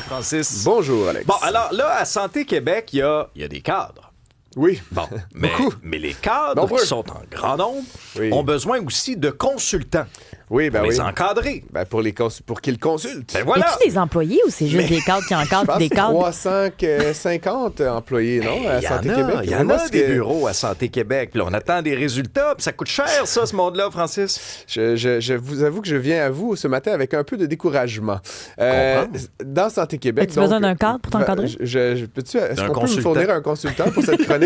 Francis. Bonjour, Alex. Bon, alors là, à Santé Québec, il y a des cadres. Oui. Bon, mais les cadres Nombreux. qui sont en grand nombre ont besoin aussi de consultants. Oui, Pour les encadrer. Pour qu'ils consultent. Ben voilà. Y a-tu des employés ou c'est juste des cadres qui encadrent des cadres? 350 employés, non, à Santé Québec? Il y en a des bureaux à Santé Québec. Puis là, on attend des résultats. Puis ça coûte cher, ça, ce monde-là, Francis. Je vous avoue que je viens à vous ce matin avec un peu de découragement. Dans Santé Québec... As-tu besoin d'un cadre pour t'encadrer? Est-ce qu'on peut me fournir un consultant pour cette chronique?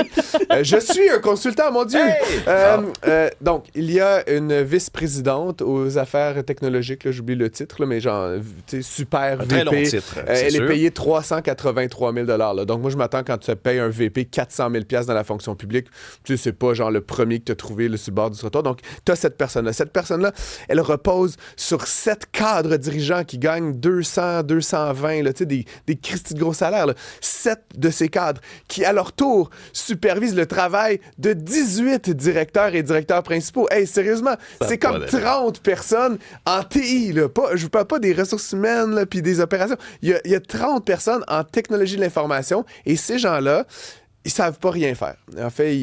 Je suis un consultant, mon Dieu! Hey! Donc, il y a une vice-présidente aux affaires technologiques, là, j'oublie le titre, là, mais genre, tu sais, super un VP. Très long titre, elle sûr. est payée 383 000 là. Donc, moi, je m'attends quand tu te payes un VP 400 000 dans la fonction publique, tu sais, c'est pas genre le premier que tu as trouvé sur le bord du trottoir. Donc, tu as cette personne-là. Cette personne-là, elle repose sur 7 cadres dirigeants qui gagnent 200, 220, là, tu sais, des Christy de gros salaires. Là. 7 de ces cadres qui, à leur tour, supervisent le travail de 18 directeurs et directeurs principaux. Hey, sérieusement, c'est comme 30 personnes en TI. Là. Je ne parle pas des ressources humaines puis des opérations. Il y a 30 personnes en technologie de l'information et ces gens-là, ils savent pas rien faire. En fait,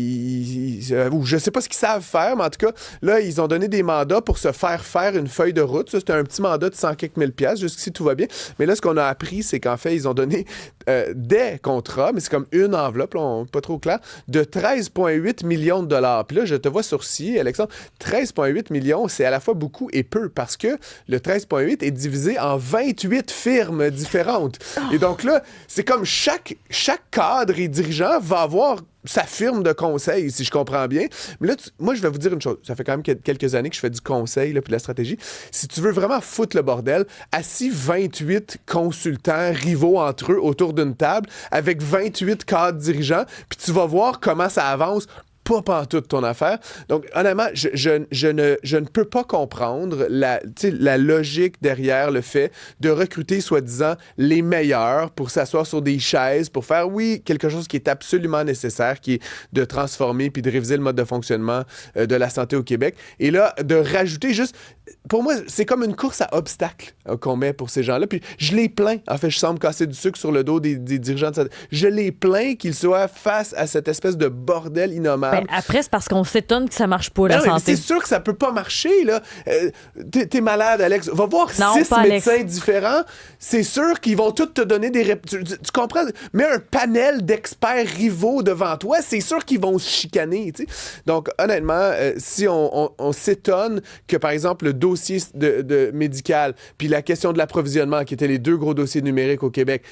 ou je sais pas ce qu'ils savent faire, mais en tout cas, là, ils ont donné des mandats pour se faire une feuille de route. Ça, c'était un petit mandat de 100 quelques mille piastres. Jusqu'ici, tout va bien. Mais là, ce qu'on a appris, c'est qu'en fait, ils ont donné des contrats, mais c'est comme une enveloppe, là, pas trop clair, de 13,8 millions de dollars. Puis là, je te vois sourciller, Alexandre. 13,8 millions, c'est à la fois beaucoup et peu, parce que le 13,8 est divisé en 28 firmes différentes. Et donc là, c'est comme chaque cadre et dirigeant va avoir sa firme de conseil, si je comprends bien. Mais là, moi, je vais vous dire une chose. Ça fait quand même quelques années que je fais du conseil puis de la stratégie. Si tu veux vraiment foutre le bordel, assis 28 consultants rivaux entre eux autour d'une table avec 28 cadres dirigeants, puis tu vas voir comment ça avance pas pantoute ton affaire. Donc, honnêtement, je ne peux pas comprendre la logique derrière le fait de recruter, soi-disant, les meilleurs pour s'asseoir sur des chaises, pour faire, oui, quelque chose qui est absolument nécessaire, qui est de transformer puis de réviser le mode de fonctionnement de la santé au Québec. Et là, de rajouter juste... Pour moi, c'est comme une course à obstacles qu'on met pour ces gens-là. Puis je les plains. En fait, je semble casser du sucre sur le dos des dirigeants de santé. Je les plains qu'ils soient face à cette espèce de bordel innommable. Ben, après, c'est parce qu'on s'étonne que ça marche pas, la santé. C'est sûr que ça peut pas marcher, là. T'es malade, Alex. Va voir 6 médecins différents. C'est sûr qu'ils vont tous te donner des... Tu comprends? Mets un panel d'experts rivaux devant toi. C'est sûr qu'ils vont se chicaner, tu sais. Donc, honnêtement, si on s'étonne que, par exemple, le dossier de médical puis la question de l'approvisionnement, qui étaient les 2 gros dossiers numériques au Québec,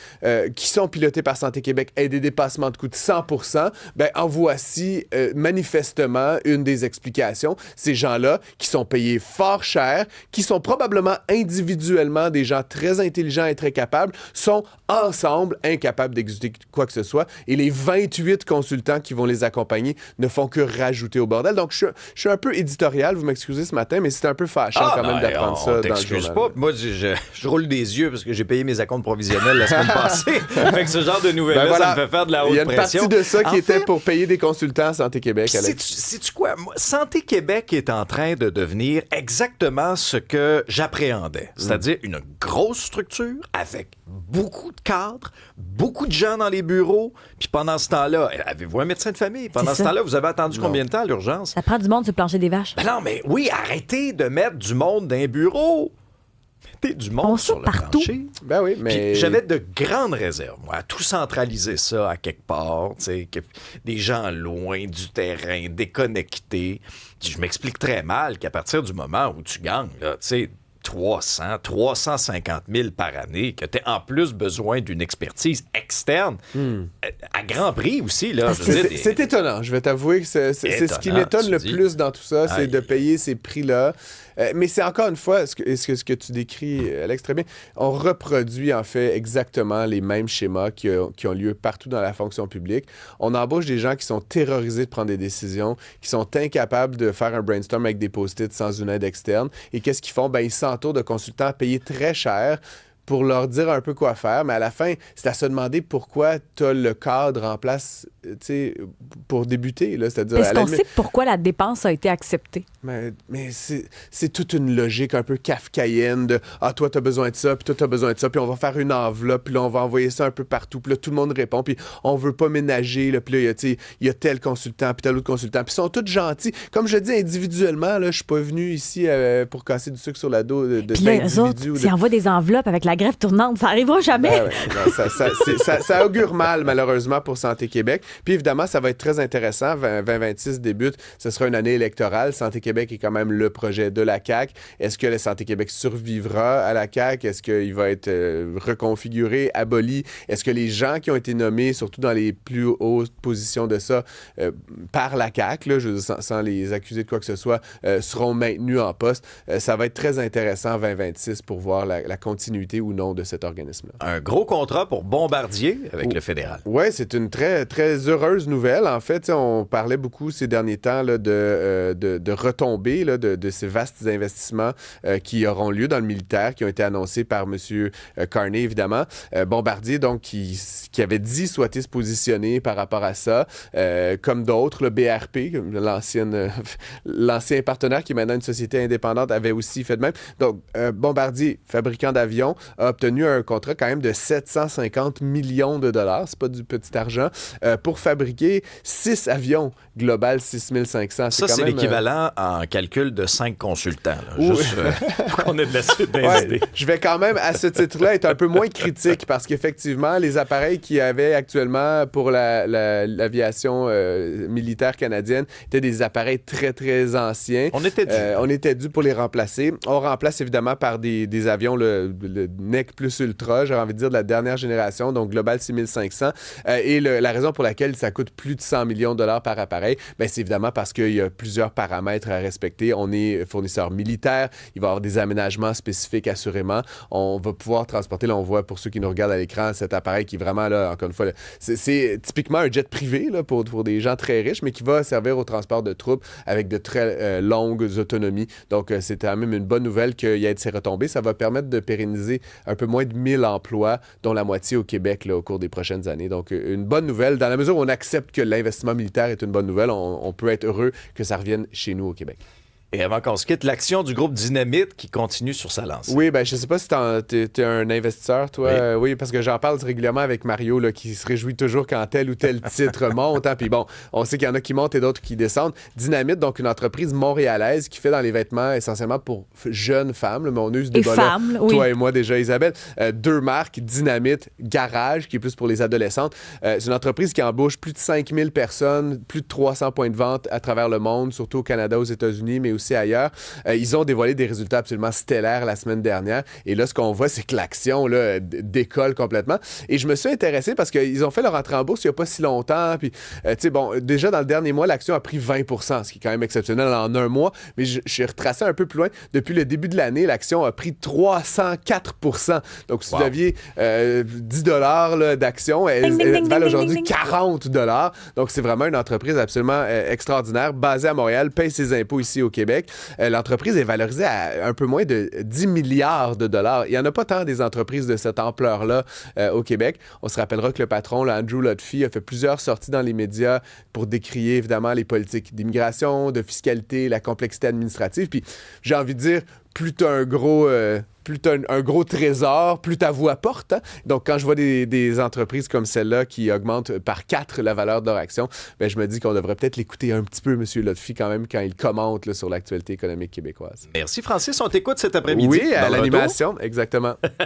qui sont pilotés par Santé Québec, aient des dépassements de coûts de 100%, ben en voici manifestement une des explications. Ces gens-là qui sont payés fort cher, qui sont probablement individuellement des gens très intelligents et très capables, sont ensemble incapables d'exécuter quoi que ce soit. Et les 28 consultants qui vont les accompagner ne font que rajouter au bordel. Donc, je suis un peu éditorial, vous m'excusez ce matin, mais c'est un peu fâchant quand même d'apprendre ça dans le journal. Pas. Moi, je roule des yeux parce que j'ai payé mes acomptes provisionnels la semaine passée. Fait que ce genre de nouvelles-là, voilà. ça me fait faire de la haute pression. Il y a une partie de ça qui était pour payer des consultants à Santé Québec, Alex. Sais-tu quoi? Santé Québec est en train de devenir exactement ce que j'appréhendais. C'est-à-dire une grosse structure avec beaucoup de cadres, beaucoup de gens dans les bureaux. Puis pendant ce temps-là, avez-vous un médecin de famille? Pendant ce temps-là, vous avez attendu combien de temps à l'urgence? Ça prend du monde sur le plancher des vaches. Ben non, mais oui, arrêtez de mettre du monde dans les bureaux. Mettez du monde sur le plancher. Ben oui, mais... Puis j'avais de grandes réserves, moi, à tout centraliser ça à quelque part, tu sais, des gens loin du terrain, déconnectés. Je m'explique très mal qu'à partir du moment où tu gagnes, là, tu sais, 350 000 par année, que tu as en plus besoin d'une expertise externe, à grand prix aussi. Là, c'est étonnant, je vais t'avouer que c'est ce qui m'étonne le plus dans tout ça, c'est de payer ces prix-là. Mais c'est encore une fois, ce que tu décris, Alex, très bien, on reproduit en fait exactement les mêmes schémas qui ont lieu partout dans la fonction publique. On embauche des gens qui sont terrorisés de prendre des décisions, qui sont incapables de faire un brainstorm avec des post-it sans une aide externe. Et qu'est-ce qu'ils font? Ben, ils s'entourent de consultants payés très cher pour leur dire un peu quoi faire, mais à la fin, c'est à se demander pourquoi tu as le cadre en place, tu sais, pour débuter. Là, c'est-à-dire, Est-ce qu'on sait pourquoi la dépense a été acceptée? Mais c'est toute une logique un peu kafkaïenne de « Ah, toi, t'as besoin de ça, puis toi, t'as besoin de ça, puis on va faire une enveloppe, puis là, on va envoyer ça un peu partout, puis là, tout le monde répond, puis on veut pas ménager, là, puis là, il y a tel consultant, puis tel autre consultant, puis ils sont tous gentils. Comme je dis individuellement, là, je suis pas venu ici pour casser du sucre sur la dos de puis là, eux autres, s'ils envoient des enveloppes avec la grève tournante, ça arrivera jamais. Ben ouais, ça augure mal, malheureusement, pour Santé Québec. Puis évidemment, ça va être très intéressant. 2026 débute, ce sera une année électorale. Santé Québec est quand même le projet de la CAQ. Est-ce que la Santé Québec survivra à la CAQ? Est-ce qu'il va être reconfiguré, aboli? Est-ce que les gens qui ont été nommés, surtout dans les plus hautes positions de ça, par la CAQ, là, sans les accuser de quoi que ce soit, seront maintenus en poste? Ça va être très intéressant en 2026 pour voir la continuité ou non de cet organisme-là. Un gros contrat pour Bombardier avec le fédéral. Oui, c'est une très, très heureuse nouvelle. En fait, on parlait beaucoup ces derniers temps là, de retombées là, de ces vastes investissements qui auront lieu dans le militaire, qui ont été annoncés par M. Carney, évidemment. Bombardier, donc, qui avait dit souhaiter se positionner par rapport à ça, comme d'autres, le BRP, l'ancien partenaire qui est maintenant une société indépendante, avait aussi fait de même. Donc, Bombardier, fabricant d'avions, a obtenu un contrat quand même de 750 millions de dollars, c'est pas du petit argent, pour fabriquer 6 avions Global 6500. Ça, c'est l'équivalent en calcul de 5 consultants. Là, oui. Juste pour qu'on ait de la suite d'investir. Ouais, je vais quand même, à ce titre-là, être un peu moins critique parce qu'effectivement, les appareils qu'il y avait actuellement pour l'aviation militaire canadienne étaient des appareils très, très anciens. On était dû pour les remplacer. On remplace évidemment par des avions, le NEC plus Ultra, j'ai envie de dire, de la dernière génération, donc Global 6500. Et la raison pour laquelle ça coûte plus de 100 millions de dollars par appareil, ben, c'est évidemment parce qu'il y a plusieurs paramètres à respecter. On est fournisseur militaire, il va y avoir des aménagements spécifiques assurément. On va pouvoir transporter, là on voit pour ceux qui nous regardent à l'écran, cet appareil qui vraiment, là, encore une fois, là, c'est typiquement un jet privé là, pour des gens très riches, mais qui va servir au transport de troupes avec de très longues autonomies. Donc, c'est quand même une bonne nouvelle qu'il y ait de ces retombées. Ça va permettre de pérenniser un peu moins de 1000 emplois, dont la moitié au Québec là, au cours des prochaines années. Donc, une bonne nouvelle. Dans la mesure où on accepte que l'investissement militaire est une bonne nouvelle, on peut être heureux que ça revienne chez nous au Québec. Et avant qu'on se quitte, l'action du groupe Dynamite qui continue sur sa lancée. Oui, ben je sais pas si t'es un investisseur, toi. Oui, parce que j'en parle régulièrement avec Mario, là, qui se réjouit toujours quand tel ou tel titre monte. Hein. Puis bon, on sait qu'il y en a qui montent et d'autres qui descendent. Dynamite, donc une entreprise montréalaise qui fait dans les vêtements essentiellement pour jeunes femmes. Là, mais on use des femmes, oui. Toi et moi déjà, Isabelle. 2 marques, Dynamite, Garage, qui est plus pour les adolescentes. C'est une entreprise qui embauche plus de 5000 personnes, plus de 300 points de vente à travers le monde, surtout au Canada, aux États-Unis, mais aussi ailleurs. Ils ont dévoilé des résultats absolument stellaires la semaine dernière. Et là, ce qu'on voit, c'est que l'action là, décolle complètement. Et je me suis intéressé parce qu'ils ont fait leur entrée en bourse il n'y a pas si longtemps. Puis, déjà, dans le dernier mois, l'action a pris 20%, ce qui est quand même exceptionnel en un mois. Mais je suis retracé un peu plus loin. Depuis le début de l'année, l'action a pris 304%. Donc, si vous aviez 10 $ d'action, elle valent aujourd'hui 40 $. Donc, c'est vraiment une entreprise absolument extraordinaire, basée à Montréal, paye ses impôts ici au Québec. L'entreprise est valorisée à un peu moins de 10 milliards de dollars. Il n'y en a pas tant des entreprises de cette ampleur-là au Québec. On se rappellera que le patron, là, Andrew Lutfy, a fait plusieurs sorties dans les médias pour décrier évidemment les politiques d'immigration, de fiscalité, la complexité administrative. Puis j'ai envie de dire, plus t'as un gros trésor, plus ta voix porte. Hein? Donc, quand je vois des entreprises comme celle-là qui augmentent par 4 la valeur de leur action, ben, je me dis qu'on devrait peut-être l'écouter un petit peu, M. Lutfy, quand même, quand il commente là, sur l'actualité économique québécoise. Merci, Francis. On t'écoute cet après-midi. Oui, à l'animation, exactement.